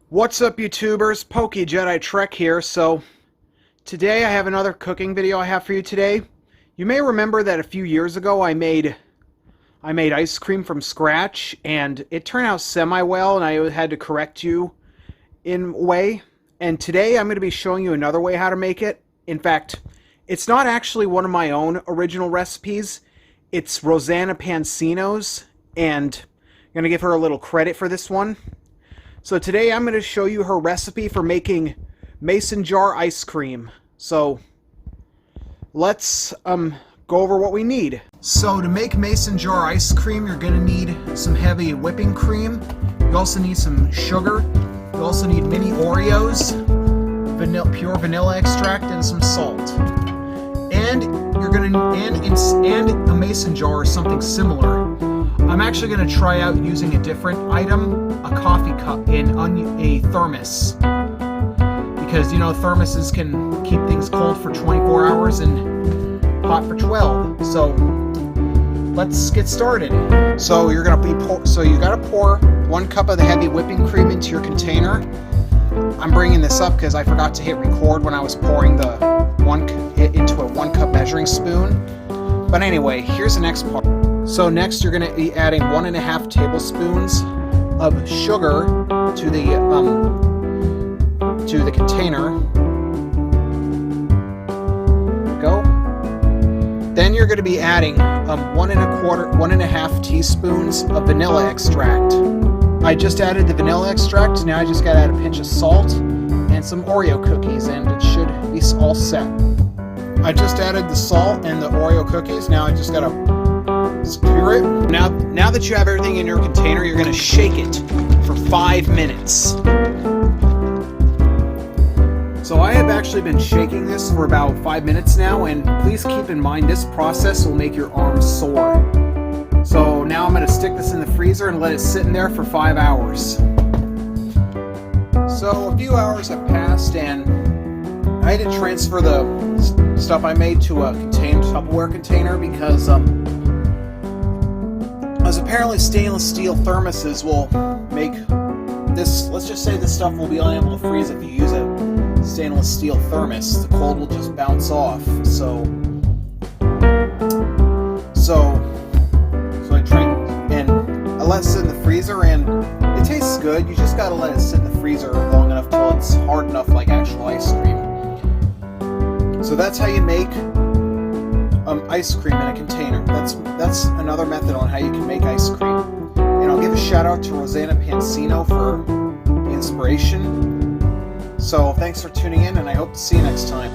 What's up, YouTubers? PokeJediTrek's here. So today I have another cooking video I have for you today. You may remember that a few years ago I made ice cream from scratch, and it turned out semi-well, and I had to correct you in a way. And today I'm going to be showing you another way how to make it. In fact, it's not actually one of my own original recipes. It's Rosanna Pansino's, and I'm going to give her a little credit for this one. So today I'm going to show you her recipe for making mason jar ice cream. So let's go over what we need. So to make mason jar ice cream, you're going to need some heavy whipping cream. You also need some sugar. You also need mini Oreos, pure vanilla extract, and some salt. And you're going to and a mason jar or something similar. I'm actually going to try out using a different item, a coffee cup in a thermos, because you know thermoses can keep things cold for 24 hours and hot for 12. So let's get started. So you got to pour 1 cup of the heavy whipping cream into your container. I'm bringing this up because I forgot to hit record when I was pouring the into a 1 cup measuring spoon. But anyway, here's the next part. So next you're going to be adding 1.5 tablespoons of sugar to the container. Go. Then you're going to be adding 1.5 teaspoons of vanilla extract. I just added the vanilla extract. Now I just got to add a pinch of salt and some Oreo cookies, and it should be all set. I just added the salt and the Oreo cookies. Now I just got to stir it. Now that you have everything in your container, you're going to shake it for 5 minutes. So I have actually been shaking this for about 5 minutes now, and please keep in mind this process will make your arms sore. So now I'm going to stick this in the freezer and let it sit in there for 5 hours. So a few hours have passed, and I had to transfer the stuff I made to a Tupperware container because as apparently stainless steel thermoses will make this, let's just say this stuff will be unable to freeze if you use a stainless steel thermos. The cold will just bounce off. So I drank and I let it sit in the freezer, and it tastes good. You just gotta let it sit in the freezer long enough till it's hard enough like actual ice cream. So that's how you make ice cream in a container. That's another method on how you can make ice cream. And I'll give a shout out to Rosanna Pansino for the inspiration. So thanks for tuning in, and I hope to see you next time.